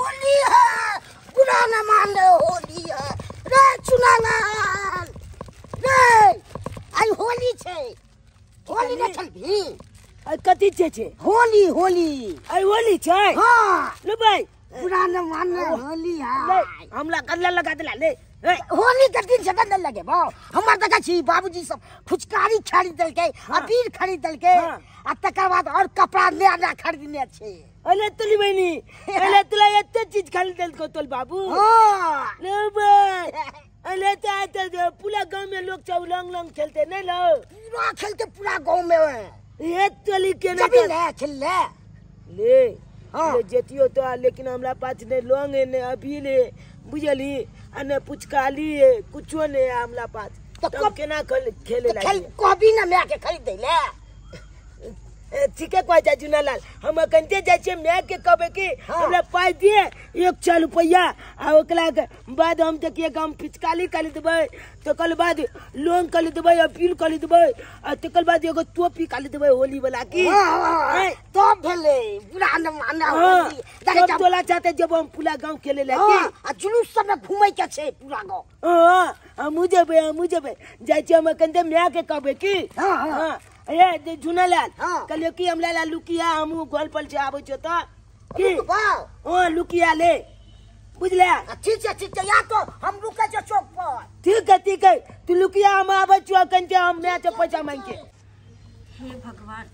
होली है, बुरा न मान ले, होली है रे चुनालाल रे। आई होली छे, होली न चलबी। आई कथी छे? होली होली। आई होली छे। हाँ ले भाई बुरा न मान ले, होली है। हमला कल्ला लगा देला ले। होली के दिन से न लगे बा। हमर देखा छी बाबूजी सब फुचकारी खरीद दल के, अबीर खरीद दल के, आ तकर बाद और कपड़ा नया खरीदने छे। अरे तुली बहनी, अरे तुला एते चीज खरीद दल को तोल बाबू। हां ले भाई अरे तो पूरा गांव में लोग चाउ लंग लंग खेलते नहीं लो। पूरा खेलते पूरा गांव में ये तली के ना खेल ले। ले जेतियो तो लेकिन हमरा पास ने लोंग ने अभी ले बुझली अने पुचकाली कुछो ने हमरा पास। तो कब केना खेले लागी? खेल कभी ना मैं के खरीद दे ले। ठीक है कोई जुनालाल हम कंते जाय छे मैं के कहबे कि हमरा पाई दिए 1 रुपया आ ओकला के बाद हम त के हम पिचकाली कर देबै, तो कल बाद लोन कर देबै, अपील कर देबै, आ तकल बाद एगो टोपी कर देबै होली वाला की। तो भेले पूरा न माना होली। सब टोला चाहते जब हम पूरा गांव खेले लागी आ जुलूस सब में घूमै के छे पूरा गांव। हां मुझे जाय छे हम कंते मैं के कहबे की। हां ए जुनालाल कलियो की हमला ला लुकिया हमू गोल पल से आबै छ त की ओ लुकिया ले बुझले। ठीक है या तो हम रुके छ चौक पर। ठीक है तू लुकिया हम आबै छ कंते हम मैं से पैसा मांग के। हे भगवान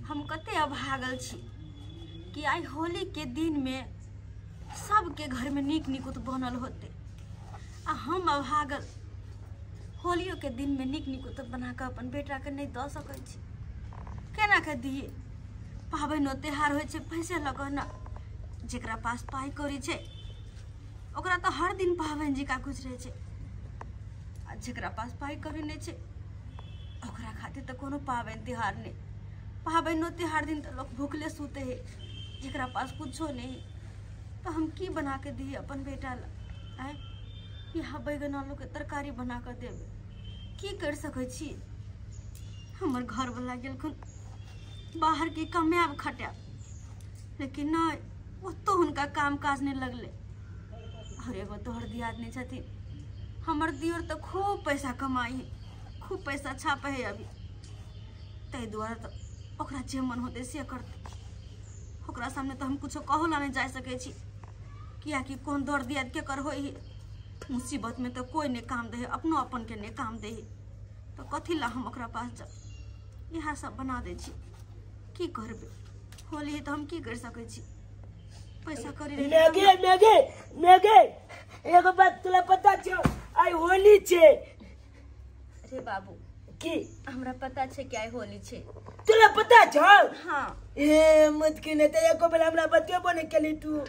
हम कते अभागल छी कि आई होली के दिन में सबके घर में नीक नीकुत बनल होते, आ हम अभागल होलियो के दिन में नीक नीकुत बना के अपन बेटा के नहीं द सकै छी। केना के दिए? पाबनि त्योहार होइ छै पैसे लगना, जेकरा पास पाई करी छै ओकरा तो हर दिन पाबनि जिका खुश रहे छै, आ जेकरा पास पाई करी नहीं छै ओकरा खातिर तो कोनो पाबनि त्योहार नहीं। पाबनि त्योहार दिन तो लोग भूखले सूते है, जेकरा पास कुछो नहीं। तो हम की बना के दिए अपन बेटा ला? यहाँ बैगन आलू के तरकारी बना कर देवे की कर सकै छी? हमर घर वाला गेलखुन बाहर के कमाब खटाब, लेकिन नहीं वो तो उनका काम काज नहीं लगले। और एगो तोहर दियादनी छथिन हमर दियोर तो खूब पैसा कमाई है, खूब पैसा छापे है अभी। तै दुआरे तो ओकरा जे मन होते से करते। ओकरा सामने तो हम कुछो कहो ला नहीं जा सकै छी, किया कि कौन दौड़ दियाद के कर होई है। मुसीबत में तो कोई ने काम दे, अपनो अपन के ने काम दे, तो कथी ला हम ओकरा पास जा? यहाँ सब बना दे छी, की करबे? होली है तो हम की कर सकै छी? पैसा करी मेगे एगो बात तुला पता छ आई होली छे। अरे बाबू की हमरा पता छे कि आई होली छे। तुला पता छ? हां ए मत की ने ते एको बेला हमरा बतियो बने केली तू।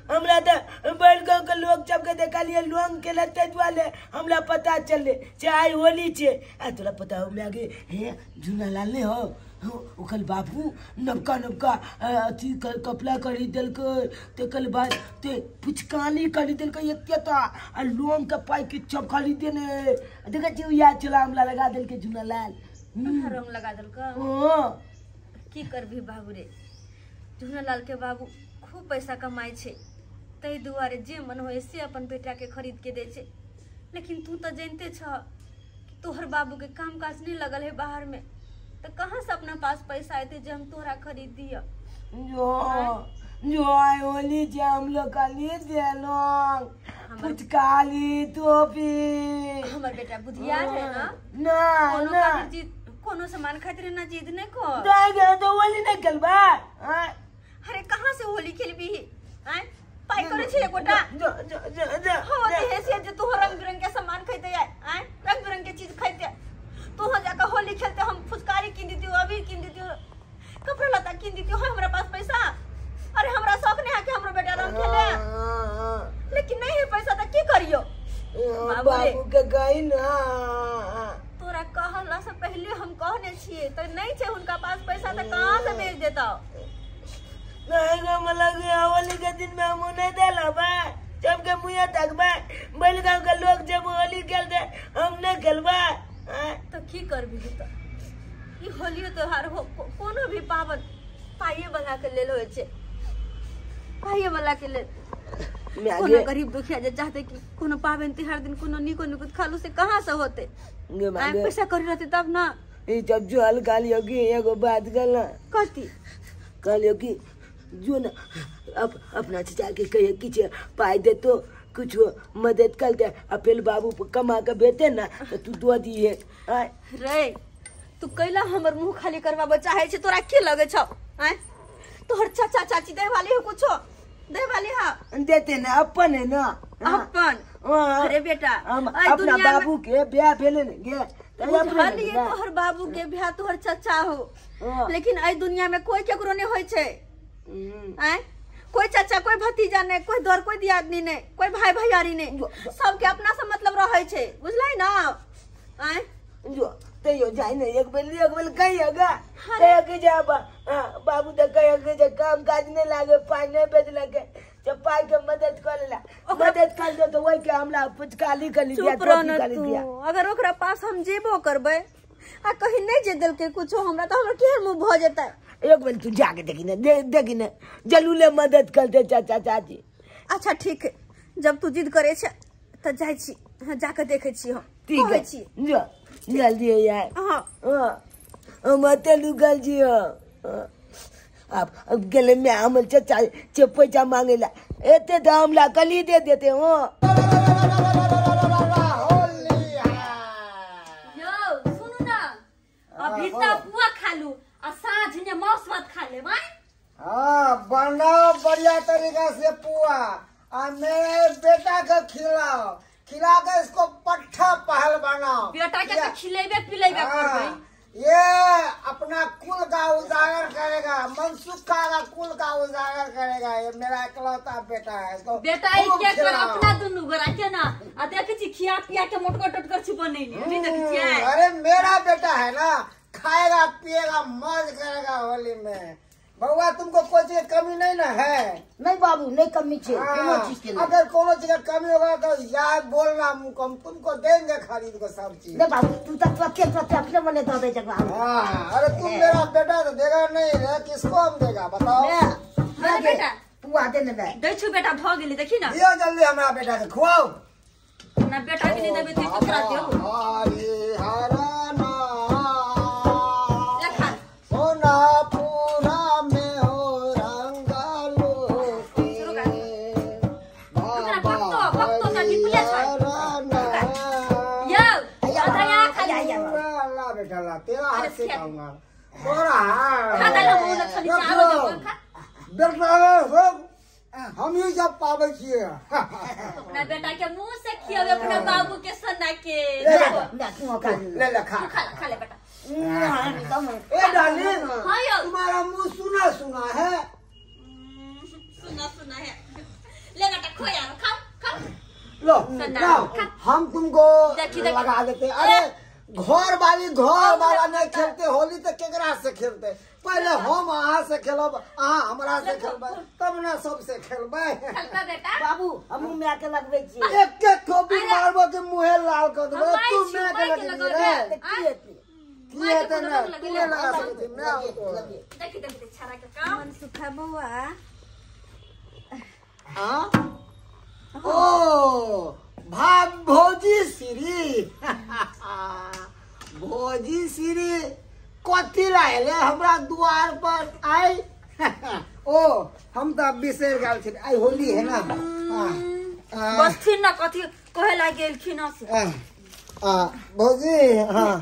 हमरा तो बड़ गांव के लोग सबके देखलिए लोंग के लते दुआले हमरा पता चले चाहे होली छे। आ तोरा पता हो मैं हे जुनालाल ने हो ओकल बाबू नबका अथी कपड़ा खरीद दल के, तकल बाद ते पुचकाली खरीद दल के एते तो आ लोंग के पाई के सब खरीद देने देखे छी या चला हमला लगा दल के जुनालाल रंग लगा दल का। हां की करबी बाबू रे? जुनालाल के बाबू खूब पैसा कमाई छे, तै दुआरे जे मन होए से अपन बेटा के खरीद के दे छे। लेकिन तू तो जानते छ कि तोहर बाबू के काम काज नहीं लगल है बाहर में, तो कहाँ से अपना पास पैसा आते जे हम तोहरा खरीद दिया? जो आई होली जे हम लोग काली दे लोग पुचकाली टोपी। हमर बेटा बुधिया है ना? ना कोनो सामान खातिर ना जिद नहीं को। दागे तो होली नहीं खेलबा। अरे कहाँ से होली खेलबी? पाई करे छे एकोटा हो ते से जे तू रंग बिरंग के सामान खरीदे आय रंग बिरंग के चीज खरीदे तू हो जाकर होली खेलते। हम फुचकारी किन देती हूं, अबीर किन देती हूं, कपड़ा लता किन देती हूं, हमरा पास पैसा। अरे हमरा शौक नहीं है कि हमरो बेटा रंग खेले, लेकिन नहीं है पैसा तो की करियो? बाबू के गई ना तोरा कहला से पहले हम कहने छिए तो नहीं छे उनका पास पैसा तो कहां से भेज देता? नहीं रे मला होली के दिन में हम नहीं देला बा, जब के मुया तक बा बैल गांव के लोग जब होली खेलते हम नहीं खेलबा। तो की करबी? तो ई होली त्योहार हो कोनो भी पावन पाइए बना के ले लो छे। कहिए वाला के ले मैं कोनो गरीब दुखिया जे चाहते कि कोनो पावन तिहार दिन कोनो निको निको खालू से कहां से होते आ पैसा करी रहते तब ना ये जब जो हल काली होगी एगो बात करना कथी काली होगी जो ना अपना चाचा के कहे कि पाई दे तो कुछ मदद कर दे फिर बाबू कमा के बेटे ना तो तू दो दिए रे तू कैला हमर मुंह खाली करवाबे चाहे छे तोरा के लगे छ हैं तोहर चाचा चाची दे वाली हो कुछो दे वाली हा देते ना अपन है ना अपन अरे बेटा अपना बाबू के ब्याह भेले ने गे ये तोहर बाबू के ब्याह तोहर चाचा हो लेकिन आई दुनिया में कोई केकरो नहीं होय छे हैं कोई चाचा कोई भतीजा ने कोई दौर कोई दियादनी ने कोई भाई भैयारी ने सबके अपना से मतलब रहे छे बुझलै ना हैं जो तैयो जाय ने एक बेल कहिएगा कहे के जा बाबू तो कहे के जे काम काज नहीं लागे पानी नहीं बेचला के जब पाई के मदद कर ला मदद कर दे तो वही के हमला पुचकाली कर दिया टोपी कर दिया अगर ओकरा पास हम जेबो करबे आ कहीं नहीं जे दिल के कुछो हमरा तो हमरा केहन मुंह भ जेतै एक बेर तू जाके देखी ना जलूले मदद कर दे चाचा चाची अच्छा ठीक है जब तू जिद करे छ त जाय छी जाके देखे छी हम ठीक है जो जल्दी यार हां मत लुगल जी अब गेले में हम चाचा चे पैसा मांगेला एते तो हमला कली दे देते हो यो सुनु ना अभी त पुआ खालू आ साँझ ने मौस भात खा ले भाई हाँ बनाओ बढ़िया तरीका से पुआ और मेरे बेटा को खिलाओ खिला के इसको पट्ठा पहल बनाओ बेटा के तो खिलेबे पिलेबे करबै ये अपना कुल का उजागर करेगा मनसुखा का कुल का उजागर करेगा ये मेरा इकलौता बेटा है इसको बेटा के कर अपना दुनु गोरा के ना आ देखे छी खिया पिया के मोटको टटकर छी बनैली नहीं देखे छी अरे मेरा बेटा है ना खाएगा पिएगा मौज करेगा होली में बउआ तुमको कोई चीज कमी नहीं ना है नहीं बाबू नहीं कमी छे कोनो चीज के अगर कोनो चीज का कमी होगा तो याद बोलना हम तुमको देंगे खरीद को सब चीज नहीं बाबू तू तक अपने मने दे दे जगह अरे तुम मेरा बेटा तो देगा नहीं रे किसको हम देगा बताओ हां बेटा तू आ दे ने दै छु बेटा भ गेली देखी ना दियो जल्दी हमरा बेटा के खुआओ ना बेटा के नहीं देबे तो ककरा देबो हरे हराना लखा सोना पूरा में हो रंगालो भक्तो का निकले छ यो अदया खा ला बेटा ला तेरा हाथ से खाऊंगा तोरा खा दला मोन छली चावल जब खा बेटा हम ही जब पावे छिए अपना बेटा के मुंह से खियावे अपना बाबू के सना के ले खा खा ले बेटा ए डार्लिंग हां यो तुम्हारा मुंह सुना सुना है सुना है ले बेटा खो यार खा लो हम तुमको लगा देते अरे घर वाला नहीं खेलते होली तो केकरा से खेलते पहले हम अहाँ से खेलब अहाँ हमरा से खेलबे तब ना सबसे खेलबे खेलता बेटा बाबू हम में आके लगबै छी एक एक थोपी मारबो के मुंहे लाल कर देबो तू में के लगी रे की हेते ना तू लगा सकती मैं देखी छारा के काम मन सुखा बउआ हां ओ भाग भौजी श्री भौजी श्री कथी लायले हमरा द्वार पर आई ओ हम तो बिसर गेल छी आई होली है ना बस फिर ना कथी कहे ला गेलखिन से भौजी हां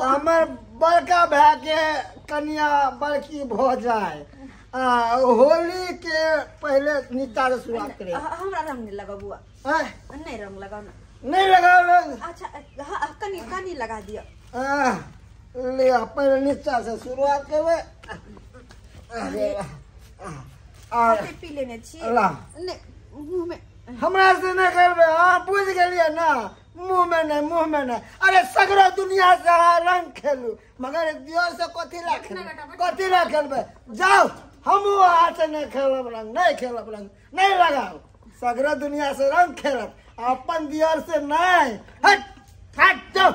हमर बड़का भाई के कन्या बड़की भौ जाए होली के पहले निकाह से शुरुआत करे हमरा रंग नहीं लगा बुआ नहीं रंग लगाओ ना नहीं लगाओ अच्छा कनी लगा दिया ले पहले निकाह से शुरुआत करबे और पी लेने छी नहीं मुंह में हमरा से नहीं करबे हां बुझ गेलिए ना मुंह में नहीं अरे सगरो दुनिया से रंग खेलू मगर दियो से कथी ला खेलबे जाओ हम हाथ से नहीं खेलब रंग नहीं लगाओ सगरो दुनिया से रंग खेलब अपन दियर से नहीं हट जाओ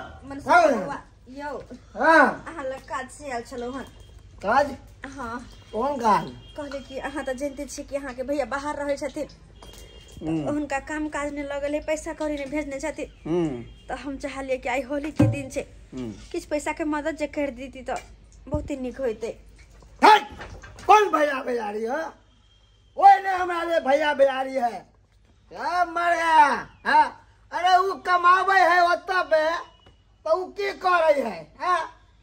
यो हां आहा लका से आल चलो हन काज हां कौन गाल कहले कि अहाँ तो जानते छी कि अहाँ के भैया बाहर रहे छथिन, उनका काम काज में लगल है, पैसा कौड़ी ने भेजने छथिन। तो हम चाहलिए कि आई होली के दिन से किछ पैसा के मदद जे कर दीती तो बहुत ही निक होते। कौन भैया भैयारी है? कोई नहीं हमारे भैया भैयारी है। क्या मर गया है? अरे वो कमावे है ओता पे तो वो की कर रही है?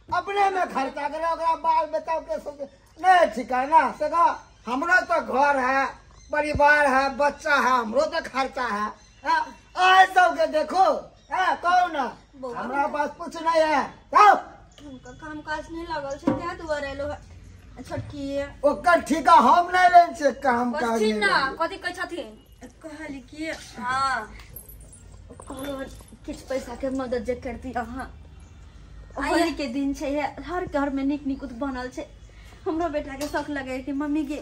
अपने में खर्चा करे, ओकरा बाल बच्चा के सोचे नहीं ठिकाना से का। हमरा तो घर है, परिवार है, बच्चा है, हमरो तो खर्चा है। आज सबके देखो कौन हमरा पास कुछ नहीं है। उनका काम काज नहीं लगल छे, क्या दुआरे लो छोटकी ओकर ठीका हम नहीं लेन से काम काज कथी ना कथी कह छथिन? कहली कि हां किछ पैसा के मदद जे करती अहाँ। होली के दिन छे, हर घर में निक निकुत बनल छे। हमरो बेटा के शौक लगे कि मम्मी गे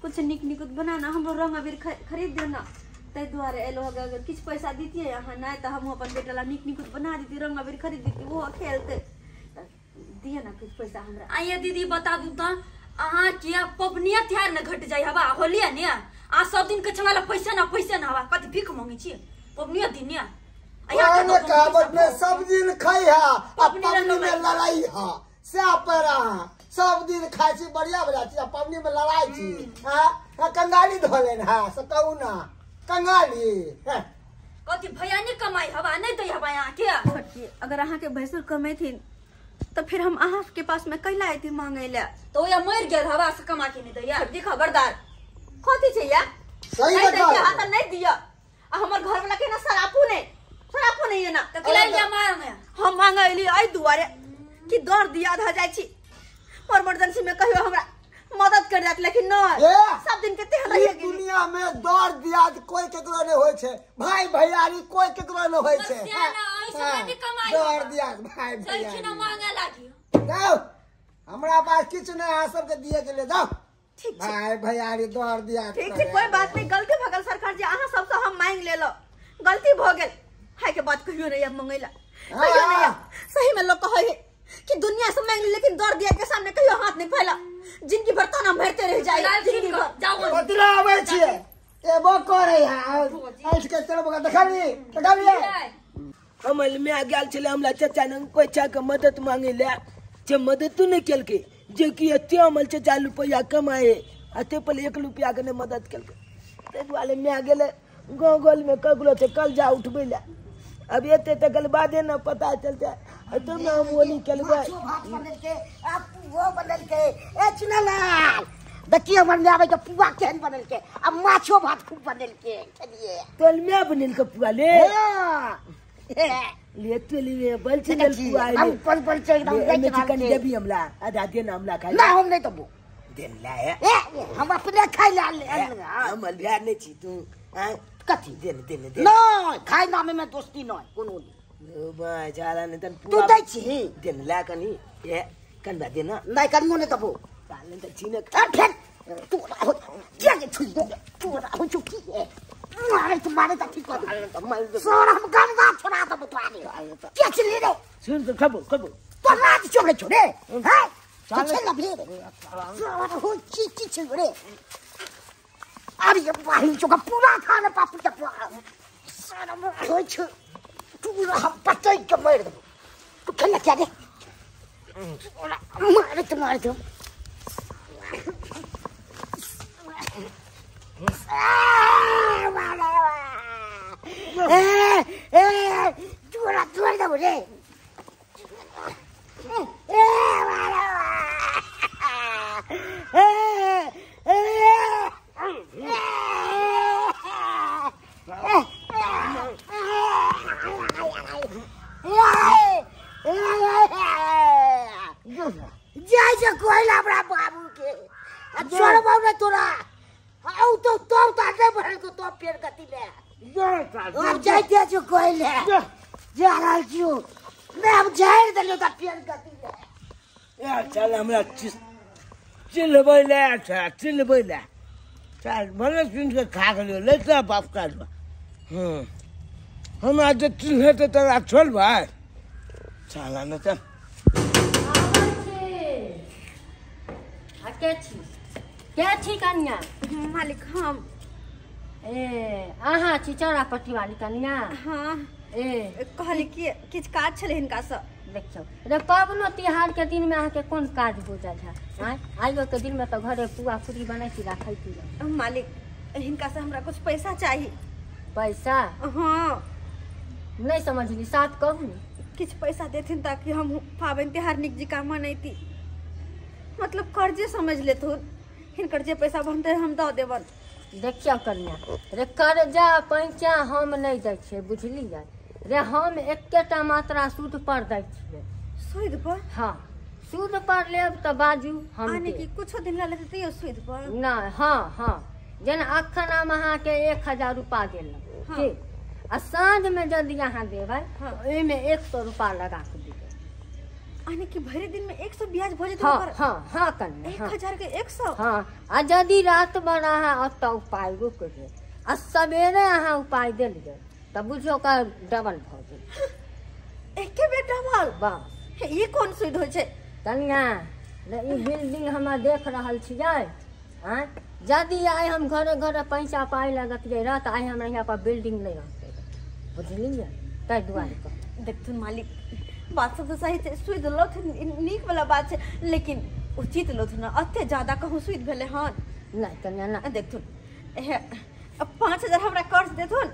कुछ निक निकुत बनाना, हमरो रंग अबीर खरीद देना। तै दुआरे एलो अगर किछ पैसा दीतिए अहाँ नहीं तो हम अपन बेटा ला निक निकुत बना देती, रंग अबीर खरीद देती, वो खेलते। दिए ना कुछ पैसा हमरा। आइए दीदी बता दू त अहाँ किया पबनिया त्योहार न घट जाय हवा होली ने आ सब दिन के छवाला पैसा ना हवा कथी भीख मांगे छी पबनिया दिन ने आया कहावत में सब दिन खाई है पबनी में लड़ाई है से परा सब दिन खाई छी बढ़िया बढ़िया चीज, पबनी में लड़ाई छी। हां कंगाली धोले ना सकऊ ना कंगाली कथी भैया ने कमाई हवा नहीं दे हवा यहाँ के छोटकी। अगर अहाँ के भैंसुर कमाई थी तो फिर हम अहाँ के पास में कैला आई मांगे ले तो या मर गेल हवा से कमा के नहीं दैया। दी खबरदार कथी छे या सही नहीं बता दैया हाथ नहीं दिया। हमर घर वाला के ना सरापू नहीं है ना तो किला लिया मांगे हम मांगली आई दुआरे कि दर दिया ध जाय छी इमरजेंसी में कहियो हमरा मदद कर जात, लेकिन नहीं सब दिन के तेल रहिए दुनिया में दर दिया कोई केकरो नहीं होय छे, भाई भैयारी कोई केकरो नहीं होय छे। दर दिया भाई भैयारी ना मांगे लागी जाओ हमरा पास किछ नहीं है, सबके दिए के ले जाओ। भाई भैयारी दर दिया ठीक है कोई बात नहीं, गलती भगल सरकार जी अहाँ सब से हम मांग ले लो, गलती भ गेल है के बात कहियो नहीं अब मंगैला कहियो नहीं। सही में लोग कहे कि दुनिया से मांग ले लेकिन दर दिया के सामने कहियो हाथ नहीं फैला, जिनकी बर्तन हम भरते रह जाए जिंदगी भर। जाओ कतरा आवे छे एबो करे है आज के तरफ का देखाली हमल में आ गेल छले हमरा चाचा ने कोई चा के मदद मांगे ले जे मदद तू नहीं केल के जे कि एते हमल चाचा रुपया कमाए अते पहले 1 रुपया के ने मदद केल के ते दुआले में आ गेले गांव गोल में कगलो से कल जा उठबे ले। अब एते त कल बादे न पता चलता तो ना हम ओली केलबे भात बनल के आप वो बनल के ए चुनालाल देखिए मन में आवे तो पुआ केहन बनल के अब माछो भात खूब बनल के चलिए तोल में बनिल के पुआ ले ले तोली में बल चल पुआ हम पल से एकदम में चिकन देबी हमला आधा देना हमला खाई ना हम नहीं तबो देन लाए हम अपने खाई ले हम बिहार नहीं छी तू कथी देन नहीं खाई नामे में दोस्ती नहीं कोनो नहीं ओ बा जाला ने तन तू पुआ दै छी देन ला कनी ए कन बा देना नहीं कनियो नहीं तबो साले त चीने ठेक तू हो क्या ये छुई तू हो चुकी है मारे तो ठीक हो सोना हम गंदा छोड़ा तो बताने क्या चली रे सुन तो खबो तो रात छोड़े हैं चल ना फिर सोना हो चीची छोड़े अरे ये बाहिर जो का पूरा खाना पापू का सोना हो छ तू हम पता ही के मार दो तू खेलना क्या दे मार दो Dua dah boleh. Jaya koila bra babu ke. Chora babu na tora. Au to ताते भरल को तो पेड़ कति ले अब जाइते जो कोइले जाराल जो मैं अब जाइर दलो ता पेड़ कति ले यार चल हमरा चिल बोले चल भले सुन के खा गयो ले त बाप का हम आज चिल है तो तेरा छोड़ भाई चला न त आके छी क्या छी कन्या? मालिक हम ए अहाँ छी चौरापट्टी वाली कन्या? हाँ ए कहली कि किछ काज छले हिनका से। देखियो रे पाबनो तिहार के दिन में अहाँ के कोन काज बुझल है? आइयो के दिन में तो घरे पुआ पूरी बनै छी राखै छी। मालिक हिनका से हमरा कुछ पैसा चाहिए। पैसा? हाँ नहीं समझली, साथ कहू ने। किछ पैसा देथिन ताकि हम पाबन त्योहार निक जिका मनैती। मतलब कर्जे समझ लेथुन, हिनकर जे पैसा बनते हम दऽ देबन। देखियो कन्या रे कर्जा पैंचा हम नहीं दै छियै बुझलियै रे, हम एकेटा मात्रा सूद पर दै छियै। सूद पर? हाँ सूद पर लेब तऽ बाजू हम आने की कुछ दिन ला लेते तैयो सूद पर? नहीं हाँ हाँ जेना अखन हम अहाँके 1000 रुपया देलहुँ हाँ। ठीक, आ साँझ में यदि अहाँ देबै हाँ। ओहिमे 100 रुपया लगा के देबै। आने की भरे दिन में 100 ब्याज भऽ जेतै हाँ ओकर? हाँ हाँ कन्या हाँ 1000 के 100? हाँ आ यदि रात भर अहाँ ओतऽ उपाय रुक गेल आ सवेरे अहाँ उपाय देलियै तऽ बुझियौ ओकर डबल भऽ गेल। एके बेर डबल? बस ये कोन सूद होइ छै? कन्या रे ई बिल्डिंग हम देख रहल छियै, आँ यदि आइ हम घरे घरे पैसा पाइ लगतियै रह तऽ आइ हमरा यहाँ पर बिल्डिंग नहीं रहतै, बुझलियै? ताहि दुआरे कहलहुँ। देखथुन मालिक बात सब तो सही छै, सूद लथुन नीक वाला बात छै, लेकिन उचित लथुन अते ज्यादा कहूँ सूद भेले हन। नहीं कन्या ना देखथुन 5000 हमरा कर्ज देथुन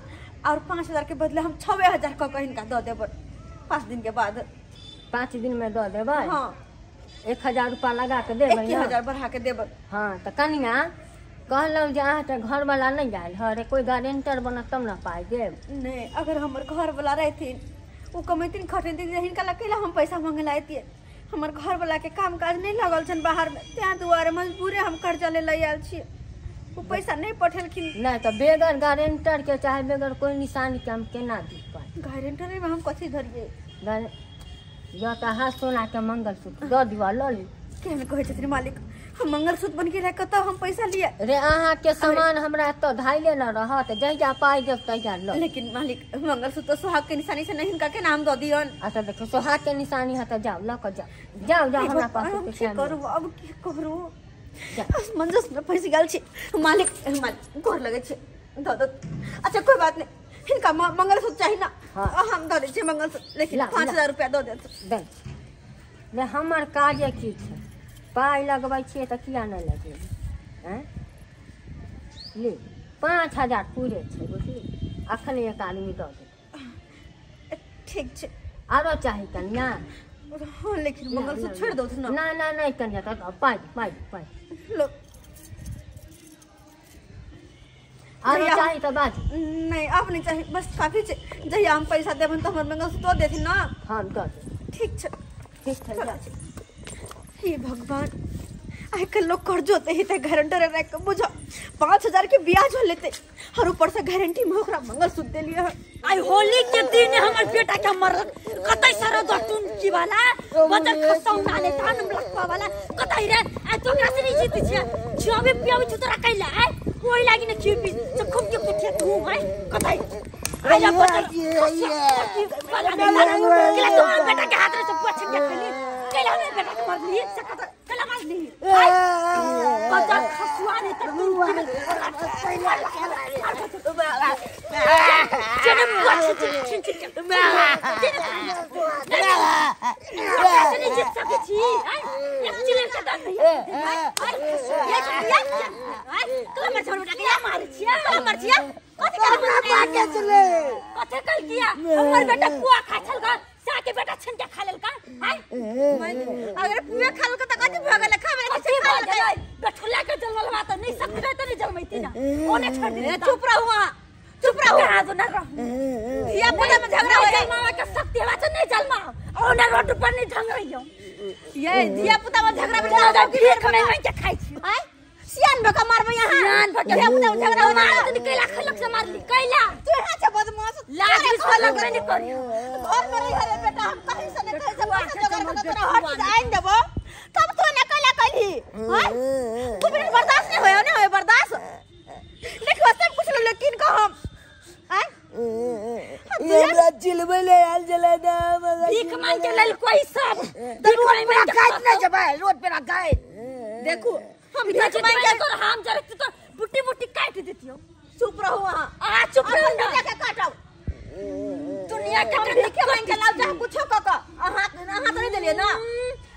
और 5000 के बदले हम 6000 कऽ के हिनका दऽ देबन 5 दिन के बाद। 5 दिन में दऽ देबै? हाँ 1000 रुपया लगा के देबै? 1000 बढ़ा के देबन। हाँ तो कन्या कहलहुँ जे अहाँके घर वाला नहीं आयल है, कोई गारंटर बनत तब ना पाइ देब। नहीं अगर हमर घर वाला रहथिन वो कमेथिन खटेथिन हिनका लकेला हम पैसा मांगे लायतिए। हमर घर वाला के काम काज नहीं लगल छन बाहर में, त्या दुआरे मजबूरे हम कर्जा ले आयल छी। वो पैसा नहीं पठेलखिन। नहीं तो बेगर गारंटर के चाहे बेगर कोई निशानी के हम केना दी पाइ? गारंटर में हम कथी धरिए? या तो हाथ सोना के मंगलसूत्र दऽ दिअ लऽ ली। केहन कहै छथिन मालिक हम मंगलसूत्र बन के रख कतऽ हम पैसा लिए? रे अहाँ के सामान हमरा तो धाइले न रहत, जहिया पाइ देब तहिया लऽ। लेकिन मालिक मंगलसूत्र तो सुहाग के निशानी से नहीं हिनका के नाम दऽ दियन। अच्छा देखो सोहाग के निशानी है तो जाओ लऽ के जाओ जाओ जाओ हमरा पास अब पैसा की करू? अब की करू? जा। मंजस में फंस गेल छी मालिक। मालिक गोर लगे छै दऽ दऽ। अच्छा कोई बात नहीं, हिनका मंगलसूत्र चाहिए ना? हाँ। हम दऽ दै छी मंगलसूत्र, लेकिन ला, 5000 रुपया दऽ देत। दे ले हमर काजे की छै, पाइ लगबै छियै तऽ किया नहि लगेबै? हैं ले 5000 पूरे छै बुझली, अखन एक आदमी दऽ दे। ठीक छै आरो चाही कन्या? हाँ लेकिन मंगलसूत्र छोड़ दो ना। ना ना नहीं कन्या तो पाइ पाइ पाइ लो आरो भैया, चाही तो बाज। नहीं अब नहीं चाहिए, बस काफी छै। जहिया हम पैसा देबन तो हमर मंगलसूत्र दऽ देथिन ना? हाँ दऽ दे। ठीक छै ठीक छै जा। हे भगवान आइ कल लोग कर्जो ते हिते गारंटर रख के बुझो 5000 के ब्याज हो लेते और ऊपर से गारंटी में ओकरा मंगलसूत्र दे लिए। आई होली के दिन हमर बेटा के मरल कतै सारा दटुन की वाला बदल खसौ नाले तान लखवा वाला कतै रे आ तो कैसे नहीं जीत छिया छबे पियाव चुतरा कैला है ओइ लागि न चुपी चखम के कुठे तू है कतै आइला बदल केला तो बेटा के हाथ रे से पूछ के खेली केला ने बेटा के मरली से केला मारली बदल खसवा ने तक चले पूछ छिन छिन नहीं जीत सके छी एक चिले के दन तो मर छोड़ बेटा के या मार छिया मर छिया कथि कर के चले कथि कर किया हमर बेटा कुआ खा छल ग साके बेटा छिन के खा लेल का अगर पुआ खा लेल त कथि भ गेल खावे के खा लेल बेठुला के जन्मल बा त नहीं सकते त नहीं जन्मैती ना ओने छोड़ दे चुप रहो आज ना या पता में झगड़ा हो जाए मामा के शक्ति हवा से नहीं जन्मा ओने रोड पर नहीं ढंग रहियो ये धिया पुता में झगड़ा बिठा दो फिर खने नहीं के खाई छी हैं सियान भका मारबे यहां सियान भका धिया पुता में झगड़ा हो मार तो कैला खलक से मारली कैला तू यहां से बदमाश लाज भी खलक नहीं करियो घर में रही है बेटा हम कहीं से नहीं कहीं से बात जगह तोरा हट जाइन देबो तब तो न कैला कैली हैं तू बिना बर्दाश्त नहीं होयो ना होय बर्दाश्त देखो सब कुछ लेकिन का हम हैं हमरा चिलबे ले आल जला दा भीख मांग के लेल कोई सब रोड पे गाइड नहीं जबे रोड पे गाइड देखो हम भेज मांगे तो हम जरे तो बुट्टी बुट्टी काट देती हो। चुप रहो वहां। आ चुप रहो ना क्या काटो। दुनिया के देखे मांगे लाओ जा कुछ क हाथ तो नहीं देलिए ना।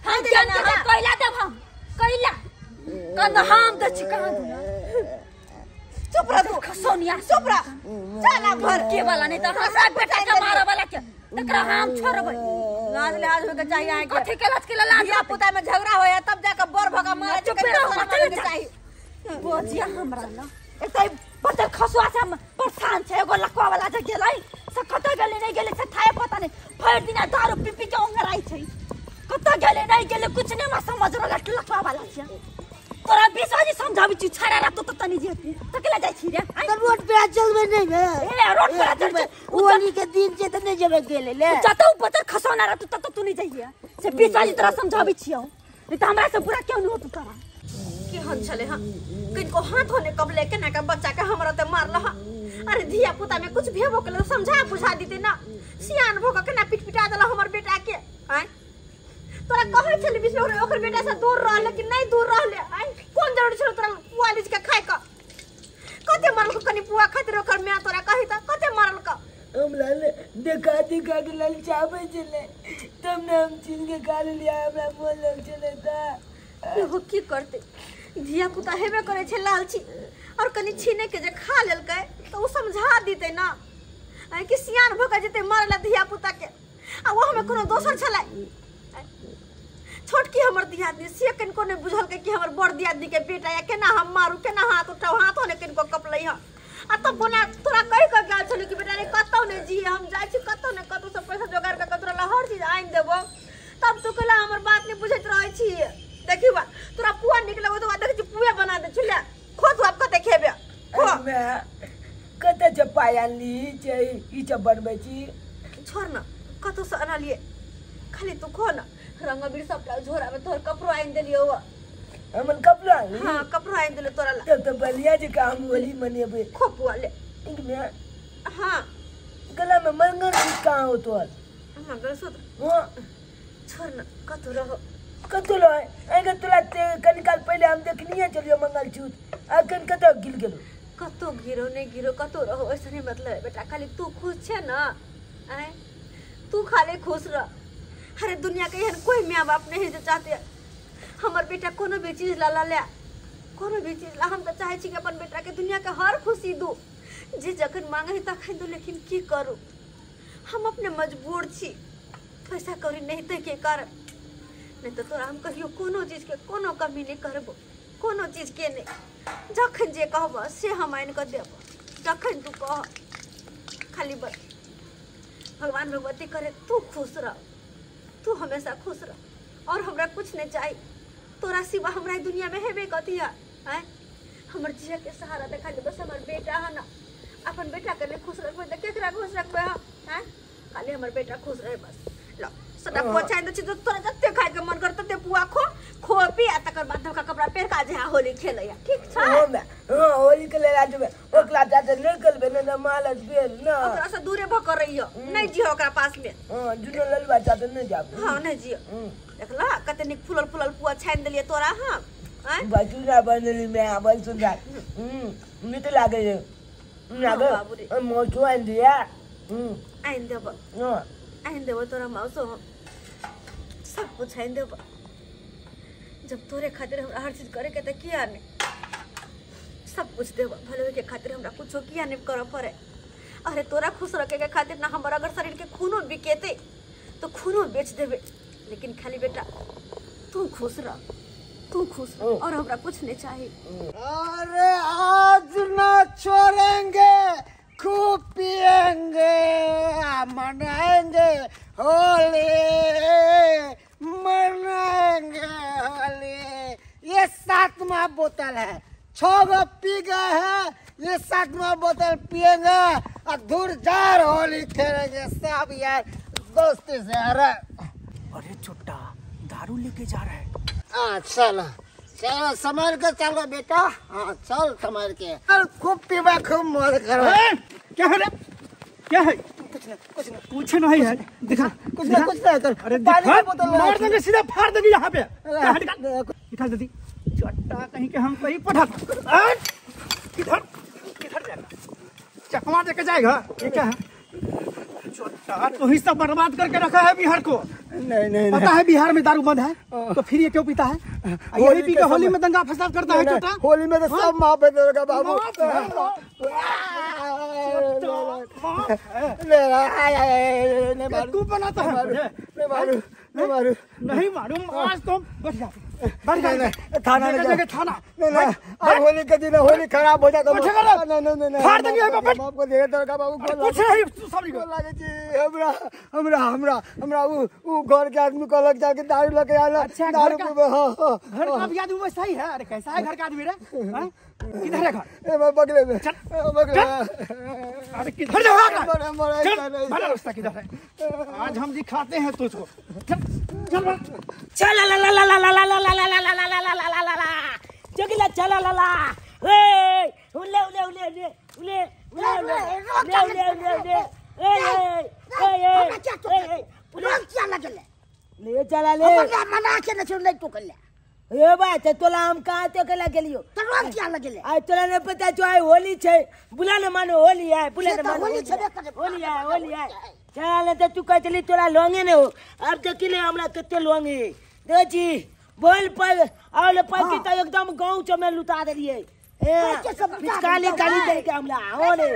हम देना ना कोइला देब हम कोइला कद हम द चिकन चुप रह तू सोनिया चुप रह। चला घर के वाला नहीं तो हमरा बेटा के मारे वाला के तकरा हम छोड़बै। लाज लाज होके चाहिए आके कथि के लाज के लाज या पुता में झगड़ा होया तब जाके बर भगा मार चुप रह चाहिए। बोझिया हमरा ना एतै बते खसुआ से हम परेशान छै। एगो लकवा वाला जे गेलै से कत गेलै नहीं गेलै से थाए पता नहीं। भर दिन दारू पी पी के ओंगराई छै। कत गेलै नहीं गेलै कुछ नहीं म समझ रहल लकवा वाला छै। तोरा बिसाजी समझाबी छी छाड़ा रा तो तनी जे तकला जाय छी रे। तो रोड पे चलबे नहीं बे ए रोड पे चल होली के दिन जे त नहीं जेबे गेले ले जतो बचर खसौना रा तो तू नहीं जाइए से बिसाजी तोरा समझाबी छियो नहीं तो हमरा से पूरा क्यों नहीं होत तोरा की हन चले हां किनको हाथ होने कब लेके ना का बच्चा के हमरा ते मारल हा। अरे धिया पुता में कुछ भी हो गेल समझा बुझा दीते ना। सियान भोग के ना पिटपिटा देला हमर बेटा के हैं। तोरा कहै छली बिस में ओकर बेटा से दूर रह लेकिन नहीं दूर रहले हैं। कौन जरूरी छलो तोरा पुआ लीज के खाए का कते मारल को कनी पुआ खातिर ओकर मैं तोरा कहि त कते मारल का। हमरा देखा देखा के ललचावे चले तब ने हम छीन के खा लिया। हमरा बोल लग चले था हो की करते धिया पुता हेबे करे छे लालची और कनी छीने के जे खा लेलकै तो उ समझा दीते ना कि सियान भोग जेते मारला धिया पुता के आ वो हमें कोनो दोसर छलै। छोटकी हमर दियादनी से कनको ने बुझल के कि हमर बड़ दियादनी के बेटा या केना हम मारू केना हाथ उठाऊ हाथो ने कनको कपलै ह। आ तब बोला तोरा कहि के गाल छले कि बेटा रे कतौ ने जी हम जाय छी कतौ ने कतौ से पैसा जोगाड़ के कतरा ला हर चीज आइन देबो तब तू कहला हमर बात नहीं बुझत रहै छी। देखी बा तोरा पुआ निकले तो देख छी पुआ बना दे छले खो तू अब कते खेबे खो कते चपाया ली जे ई च बनबै छी छोड़ ना कतौ से अना लिए खाली तू खो ना। रंग बीर सब झोरा में तोर कपड़ो आइन देलियो हमन कपड़ा हां कपड़ो आइन देले तोरा ला तो बलिया जे का हम होली मनेबे खो पुआ ले इनमें हां गला में मंगल कहां हो तोर मंगल सूत्र हां छोड़ ना कतौ रहो कतो लो आगे तोला कनिकाल पहले हम देखनिए चलियो मंगल छूत अखन कतो गिल गेलो कतो गिरो नहीं गिरो कतो रहो ऐसा नहीं मतलब है बेटा खाली तू खुश छे ना आए तू खाली खुश रह। अरे दुनिया के यहाँ कोई माँ बाप नहीं जो चाहते हमार बेटा कोनो भी चीज ला ले कोनो भी चीज ला हम तो चाहे छी कि अपन बेटा के दुनिया के हर खुशी दू जे जखन मांगे है तखन दू। लेकिन की करू हम अपने मजबूर छी पैसा कौड़ी नहीं ते के कर नहीं तो तोरा हम कहियो कोनो चीज के कोनो कमी नहीं करबो कोनो चीज के नहीं जखन जे कहब से हम आइन के देब जखन तू कह खाली बस भगवान भगवती करे तू खुश रह तू हमेशा खुश रह और हमरा कुछ नहीं चाहिए तोरा सिवा हमरा दुनिया में हेबे कथी है हैं। हमर जिया के सहारा देखा दे बस हमर बेटा है ना अपन बेटा के खुश रखबे त केकरा खुश रखबे हैं। खाली हमर बेटा खुश रहे बस लो सदा पहुंचाई दे छी तो तोरा जत्ते खाए के मन कर तत्ते पुआ खो खो पी आ तकर बाद धक्का कपड़ा पहन का जे होली खेलैया ठीक छ। हां होली के ले राजबे ओकला जाते निकलबे न मालस बेल न ओकरा से दूरे भकर रहियो नहीं जी ओकरा पास में हां जुनो ललवा जाते न जाब हां नहीं जी देखला कते निक फुलल फुलल पुआ छान देलिए तोरा हां हैं बाजूरा बनली में आबल सुंदर मित लागे लागे मोचो आइन दिया आइन देब हां आइन देव तोरा मौसो सब कुछ आइन देव जब तोरे खातिर हमरा हर चीज करे के त किया नहीं सब कुछ देव भले के खातिर हमरा कुछो किया नहीं करे पड़े। अरे तोरा खुश रखे के खातिर ना हमरा अगर शरीर के खूनो बिकेते तो खूनो बेच देबे लेकिन खाली बेटा तू खुश रह और हमरा कुछ नहीं चाहिए। अरे आज ना छोड़ेंगे खूब पिएंगे मनाएंगे होली मनाएंगे होली। ये 7वां बोतल है 6 गो पी गए हैं ये 7वां बोतल पिएंगे और दूर जार होली खेलेंगे सब यार दोस्ती से। अरे चुट्टा दारू लेके जा रहा है। चलो चलो संभाल के चलो बेटा। हाँ चल संभाल के चल खूब पीवा खूब मौज करो। क्या है रे? क्या है? कुछ नहीं है दिखा कुछ नहीं कर। अरे मार देंगे सीधा फाड़ देंगे यहाँ पे निकाल दे चट्टा कहीं के हम कहीं पढ़ा किधर किधर जाएगा चकमा देके जाएगा ये क्या है चट्टा तो हिस्सा बर्बाद करके रखा है बिहार को नहीं नहीं पता है बिहार में दारू बंद है तो फिर ये क्यों पीता है यही पी के होली में दंगा फसाद करता है चट्टा होली में तो सब माफ है तेरे का बाबू तू बनाता है नहीं मालूम आज तुम बैठ जा थाना जगह थाना नहीं आज होली के दिन होली खराब हो जाता नहीं फाड़ देंगे बाप को दे तेरे का बाबू कुछ नहीं सब लागे जी हमरा हमरा हमरा हमरा वो घर के आदमी को लग जाके दारू लेके आला अच्छा, दारू घर पे घर का भी आदमी वैसा ही है अरे कैसा है घर का आदमी रे हाँ? किधर है घर ए मैं बगले में बगले अरे किधर जाओगा मरा चल बड़ा रास्ता किधर है आज हम दिखाते हैं तुझको चल चला ला ला ला ला ला ला ला ला ला ला ला ला ला ला ला ला ला जगला चला ला ला ए उले उले उले उले उले उले उले उले ले चला ले मना के नहीं तो कर ले ए बात है तोला हम कहा तो कला के लियो तो रोक क्या लगे ले आज तोला ने पता जो है होली छे बुला न मानो होली है बुला न मानो होली छबे करे होली है चल तो तू कह चली तोला लोंगे ने हो अब तो किले हमरा कते लोंगे देखी बोल पर और पर की तो एकदम गांव च में लुटा देलिए ए काली काली दे के हमरा ओने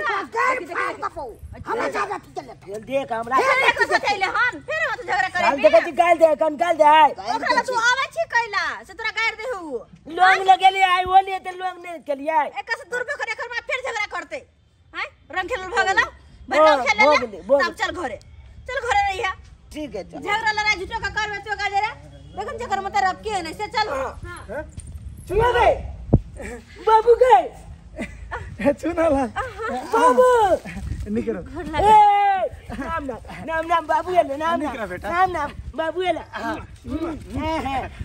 हमें ज्यादा चले देख हमरा कैसे कैले हन फिर मत झगड़ा करे साल देखी गाल दे कन गाल दे ओकरा तू आवे छी कैला से तोरा गाड़ दे हु लोंग लगेली आई होली त लोंग ने चलिए एक से दूर पे करे कर फिर झगड़ा करते हैं रंग खेल भगला बना खेले तब चल घरे रहिया ठीक है चल झगड़ा लड़ाई झूठो का करवे तो का जरा देखन झगड़ा मत रब के नहीं से चल हां सुना गए बाबू गए सुना ला बाबू निकलो नाम नाम नाम बाबू है नाम नाम बाबू है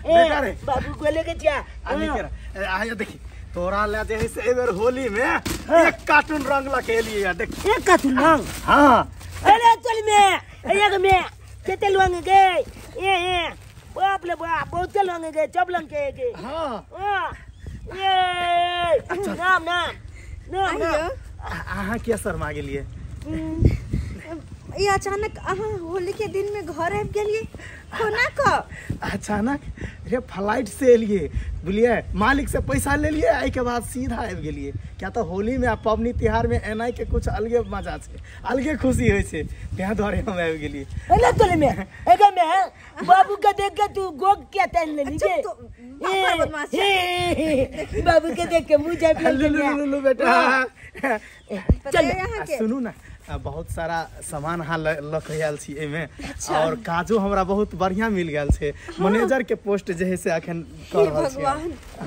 बेटा रे बाबू को लेके जा निकल आया देखी तोरा ले जे से एबर होली में एक कार्टून रंग लगे लिए देख एक कार्टून रंग हां अरे चल में एक में केते लोंग गए ए बाप ले बाप बहुत लोंग गए चबलंग के हां ये नाम आहा क्या शर्मा गेलिए ये अचानक अहाँ होली के दिन में घर आबि गेलिए कोना का अचानक रे फ्लाइट से एलिए बुझलिए मालिक से पैसा ले लिए आई के बाद सीधा आबि गेलिए क्या तो होली में पबनी त्योहार में एनाई के कुछ अलगे मजा छे अलगे खुशी होय छे त्या द्वारे हम आबि गेलिए अरे तोले में एगे में बाबू का देख के तू गोग क्या तन ले लीजिए बाबू के देख के मुंह जाप लू बेटा चल सुनू ना बहुत सारा सामान हाँ लखल छी एमे और काजो हमरा बहुत बढ़िया मिल गेल छे मैनेजर के पोस्ट जे है से अखन कर रहल छी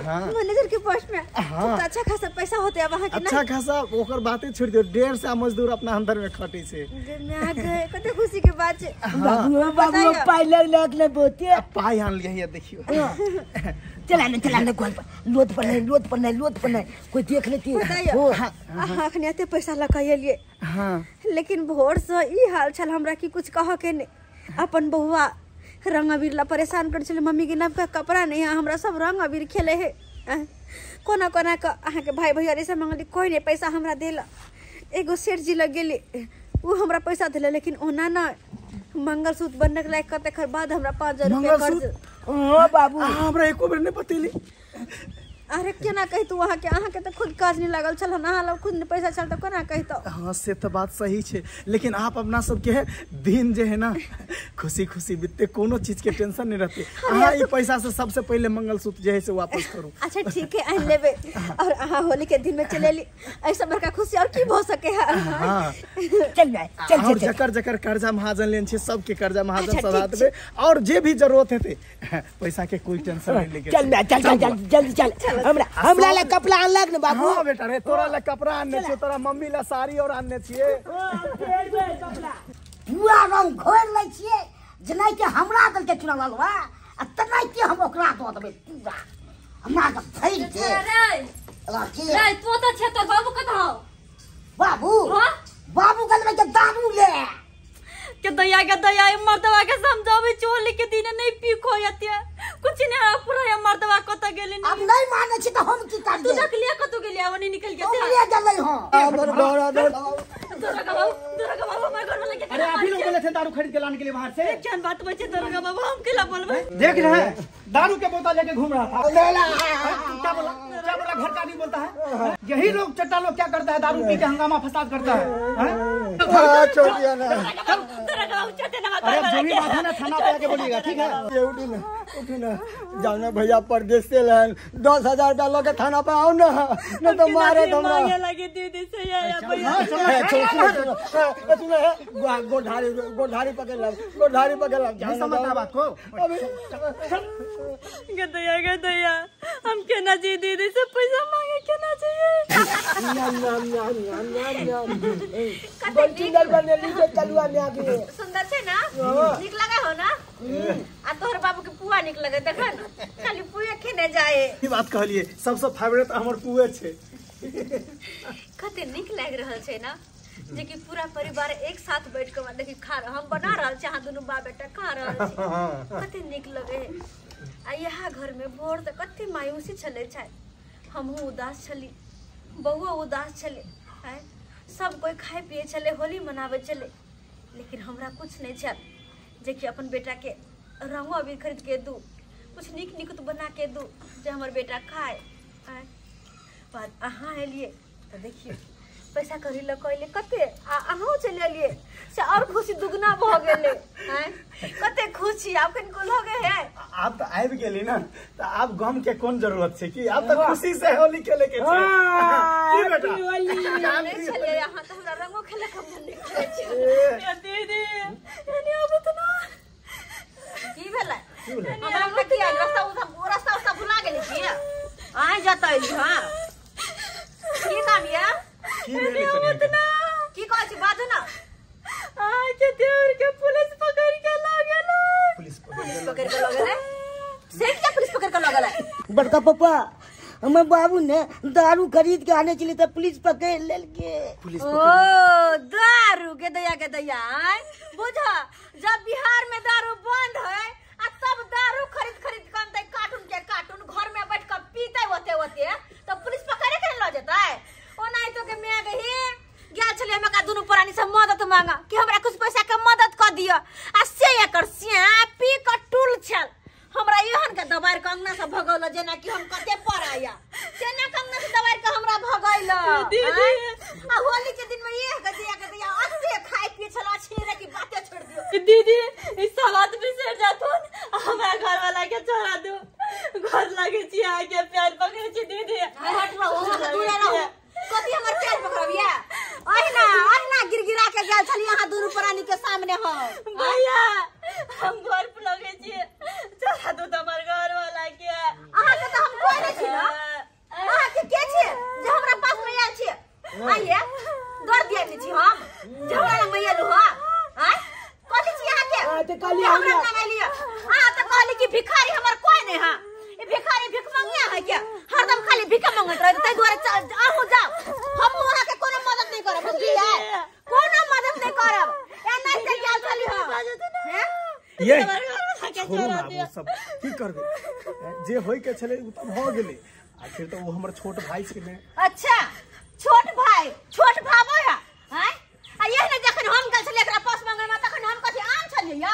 हां मैनेजर के पोस्ट में तो अच्छा खासा पैसा होते अब वहां के अच्छा खासा ओकर बातें छोड़ दियो 150 मजदूर अपना अंदर में खटे छे मैं गए कते खुशी के बात छे बाबू पाई लग ले बोते पाई आन लिया देखियो चला न गोल लोट पर नहीं कोई देख लेती हो अखन एते पैसा लगाइलिए हां लेकिन भोर से ई हाल छल हमरा की कुछ कह के नहीं अपन बहुआ रंग अबीर ला परेशान कर छले मम्मी के नवका कपड़ा नहीं है हमरा सब रंग अबीर खेले है कोना कोना का अहाँ के भाई भैया से मंगली कोई नहीं पैसा हमरा देला एगो सेठ जी लग गेली वो हमरा पैसा देला लेकिन ओना ना मंगलसूत्र बनने के लायक कते खर बाद हमरा 5000 रुपया कर्ज ओ बाबू हमरा एको बेर नहीं बतेली अरे केना कहि तू वहां के तो खुद काज नहीं लागल छल ना हाल खुद ने पैसा चल तो केना कहि तो हां से तो बात सही छे लेकिन आप अपना सब के दिन जे है ना खुशी खुशी बीतते कोनो चीज के टेंशन नहीं रहते हां ये पैसा से सबसे पहले मंगलसूत्र जे है से वापस करू अच्छा ठीक है आन लेबे और हां होली के दिन में चलेली ऐसा बड़का खुशी और की भ सके है हां चल जकर कर्जा महाजन लेन छे सब के कर्जा महाजन सदा देबे और जे भी जरूरत हेते पैसा के कोई टेंशन नहीं लेके चल जल्दी चल हमरा ले कपड़ा अनलक न बाबू हां बेटा रे तोरा ले कपड़ा आनने छे तोरा मम्मी ले साड़ी और आनने छिए पूरा रंग घोर लै छिए जनै के हमरा दल के चुनाव ललवा आ तनै के हम ओकरा दो देबे पूरा हमरा के भइल के रे तू तो छे तो बाबू कत हो बाबू बाबू गल में के दारू ले के दया मर्दवा के समझावे चोली के दिन नहीं पी खोयतिया कुछ नहीं पूरा मर्दवा कत गेली अब नहीं माने छी तो हम की कर तू देख लिया कत गेली आवनी निकल के ले गलै हां हमर बड़ा दुर्गा बाबू मैं घर में लेके अरे आप ही लोग बोले थे दारू खरीद के लाने के लिए बाहर से। क्या बात बचे दुर्गा बाबू हम केला बोलबे देख रहे हैं दारू के बोतल लेके घूम रहा था। क्या बोला घर का नहीं बोलता है। यही लोग चट्टा लोग क्या करता है, दारू पी के हंगामा फसाद करता है। छोड़ दिया ना। दुर्गा बाबू चटे ना अरे जो भी बात है ना थाना पे आके बोलिएगा, ठीक है। उठी ना जाओ ना भैया परदेश से लान 10,000 रुपया लोगे थाना पे आओ ना, नहीं तो मारे तुम मांगे लगी दीदी से या भैया गोधारी पकड़ ला, गोधारी पकड़ ला। नहीं समझता बात को। गदया हम के ना जी दीदी से पैसा मांगे के ना चाहिए। सुंदर छे ना, निक लगा हो ना। आ तोहर बाबू के पुआ निक लगे देखन खाली पुए खेने जाए। ई बात कहलिए सबसे फेवरेट हमर पुए छे। कते निक लाग रहल छे ना, जे कि पूरा परिवार एक साथ बैठ के देखि खा हम बना रहल छे, हां दुनु बाप बेटा खा रहल छे, कते निक लगे। आ यहाँ घर में भोर तक कते मायूसी चले छे, हमहू उदास छली, बउआ उदास छले, हैं सब कोई खाए पिए चले, होली मनावे चले, लेकिन हमरा कुछ नहीं छल जे कि अपन बेटा के रंगो अबीर खरीद के दू, कुछ निक निक तो बना के दू जे हमर बेटा खाए। पर अहाँ एलिए तो देखिए पैसा करी ल कहले कते अहाँ चले लिए से और खुशी दुगना भ गेले, हैं कते खुशी आपन को लगे है। आप तो आबि गेली ना, तो आप गम के कौन जरूरत छे कि आप तो खुशी से होली खेले के छे। की बेटा जाने चले यहाँ तो हमरा रंगो खेले कम नहीं करे छे दीदी यानी अब तो ना की भेलै हमरा में की रास्ता भुला गेली छी आइ जतै हां की नाम या की भेलै ना की कहै छी बाजू ना आइ के देवर के पुलिस पकड़ के ल गेलै। पुलिस पकड़ के ल गेलै से क्या पुलिस पकड़ के ल गेलै? बड़का पापा हमारे बाबू ने दारू खरीद के आने के लिए तो पुलिस पकड़ लेके। ओ दारू के दैया बुझा जब बिहार में दारू बंद है आ तब दारू खरीद के कार्टून घर में बैठ कर पीते होते तो पुलिस पकड़े के ल जेता है। ओ नहीं तो के मैं गही गेल छले हम का दुनु प्राणी से मदद मांगा कि हमरा कुछ पैसा के मदद कर दियो आ से एकर सिया पी के टूल छल हमरा एहन के दबार के अंगना से भगौल जेना कि हम कते पर आया तेना के अंगना से दबार के हमरा भगैल दीदी। आ होली के दिन में ये गदिया अत्ते खाए पिए छला छेरे की बातें छोड़ दियो दीदी। इस सवात भी से जातुन हमरा घर वाला के छोड़ा दो, घर लागे छी आ के प्यार पकड़े छी दीदी। हट रहो दूर रहो कथि हमर प्यार पकड़बिया ओहिना गिरगिरा के गेल छली यहां दुनु प्राणी के सामने हो भैया हम घर पर लगे छी चला दो हमर घर वाला के अहाँ के तो हम कोई नहीं छी ना अहाँ के छी जे हमरा पास में आयल छी आइए दर दिया छी हम जे हमरा में आयल हो हैं कथि छी अहाँ के तो काली हमरा नाम लिया हां तो कहली कि भिखारी हमर कोई नहीं हां ए भिखारी भिख मांगिया है क्या हरदम खाली भिख मांगत रहे तै द्वारा आहू जाओ हम वहां के कोनो मदद नहीं करब बुझलिए कोनो मदद नहीं करब ए नहीं से क्या चली हो हैं ये छोड़ू ना वो सब की करबे जे होय के छले उ त भ गेले आखिर तो वो हमर छोट भाई से ने। अच्छा छोट भाबो है हैं आ ये ने जखन हम गल छले एकरा पास मंगल में तखन हम कथि आन छलिए या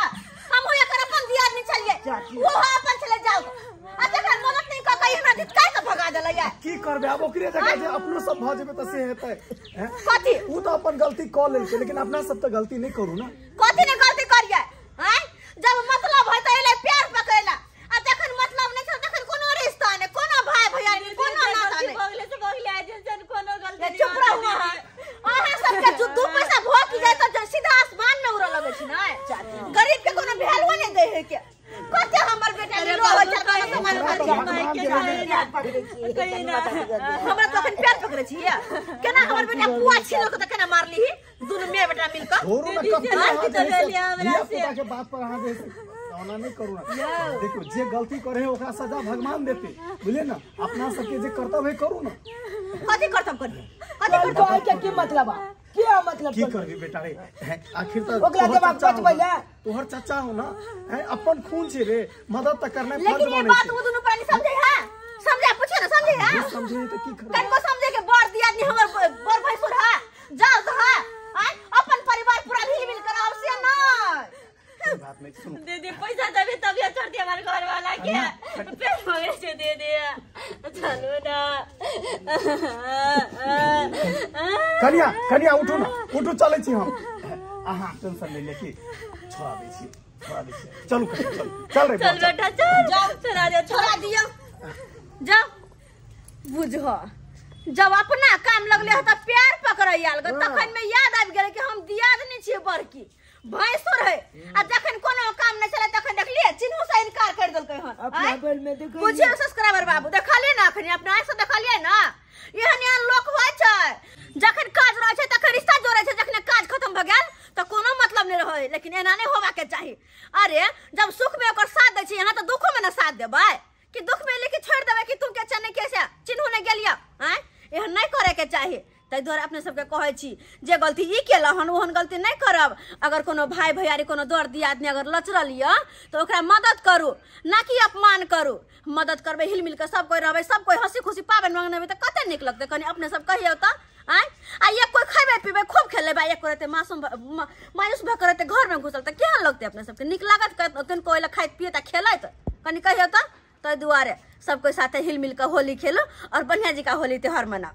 हम हो एकर अपन दियाद नहीं छलिए वो अपन चले जाओ आ जखन मदद नहीं कर कहीं हमरा दित काहे के भगा देले या की करबे अब ओकरे जगह जे अपनो सब भ जेबे त से हेतै हैं कथि उ तो अपन गलती क लेलके लेकिन अपना सब तो गलती नहीं करू ना। कथि ने गलती करिए हैं जब मतलब है त एले प्यार पकड़ला आ जखन मतलब नहीं छ तखन कोनो रिश्ता नहीं कोनो भाई भैया नहीं कोनो नाता नहीं बगले से बगले आ जन कोनो गलती चुप रहो अहाँ सब के दू पैसा भोग जाए त सीधा आसमान में उड़ लगे छी ना गरीब के कोनो वैल्यू नहीं दे है के कते हमर बेटा लो हो चल सामान कहीं ना हमरा तो अपन प्यार पकड़े छी केना हमर बेटा पुआ छिलो के केना मारली दुनु में बेटा मिलकर छोड़ू ना कब तो ले लिया हमरा से के बात पर अहाँ जैसे ओना नहीं करू ना। देखो जे गलती करे है ओकरा सजा भगवान देते बुझले ना, अपना सबके जे कर्तव्य है करू ना। कथि कर्तव्य करी कथि कर्तव्य के की मतलब क्या मतलब की करबी बेटा रे हैं, आखिर तो ओकरा तोहर दिमाग चाचा बचबै हो ना, ले। तोहर चाचा हो ना हैं, अपन खून छे रे, मदद त करना फर्ज लेकिन ये बने बात छे। वो दोनों प्राणी समझे है समझे पूछे ना समझे है नहीं समझे तो की करबी कनको समझे के बड़ दिया नहीं हमर बड़ भाई सुर है जाओ तो है आय अपन परिवार पूरा हिल मिल कर आवश्य ना कोई बात नहीं सुन दीदी पैसा देबे तबियत छोड़ दिया हमारे घर वाला के पेट भरे से दे दिया चलो ना कनिया कनिया उठो ना उठो चले छी हम आहा टेंशन ले की छोड़ा दे छी चलो कनिया चल रे चल बेटा चल जाओ छोड़ा दिया जाओ बुझो जब अपना काम लगले हो त प्यार पकड़ैयाल ग तखन में याद आबि गेल कि हम दियाद नहीं छिए बड़की भैंसुर है आ जखन कोनो काम नहीं चले तखन देखलिए चिन्हू से इनकार कर देलकै हन अपना बल में देखो बुझिए सब्सक्राइबर बाबू देखलिए ना अखनी अपना आंख से देखलिए ना एहन एहन लोक होय छै जखन काज रहै छै तखन रिश्ता जोड़ै छै जखन काज खत्म भ गेल त कोनो मतलब नहीं रहै लेकिन एना नहीं होबा के चाही अरे जब सुख में ओकर साथ दै छी यहाँ त दुखो में ना साथ देबै कि दुख में लेके छोड़ देबै कि तुम के चने कैसे चिन्हू नहीं गेलिया हैं एहन नहीं करे के चाही ताहि दुआरे अपने सबके कहै छी जे गलती ई केला हन ओहन गलती नहीं करब अगर कोनो भाई भैयारी कोनो दर दियादनी अगर लचरल य तो ओकरा मदद करू ना कि अपमान करू मदद करबै हिल मिल के सब कोई रहबै सब कोई हंसी खुशी पाबन मंगने में त कते निक लगतै कनी अपने सब कहियो त आय आ एक कोई खैबे पीबे खूब खेलेबे एक करते मासूम मायूस भ करते घर में घुसल त केहन लगतै अपने सबके निक लागत कन कोई ला खाइत पियत खेलत कनी कहियो त ताहि दुआरे सब कोई साथे हिल मिल के होली खेलो और बढ़िया जी का होली त्योहार मनाओ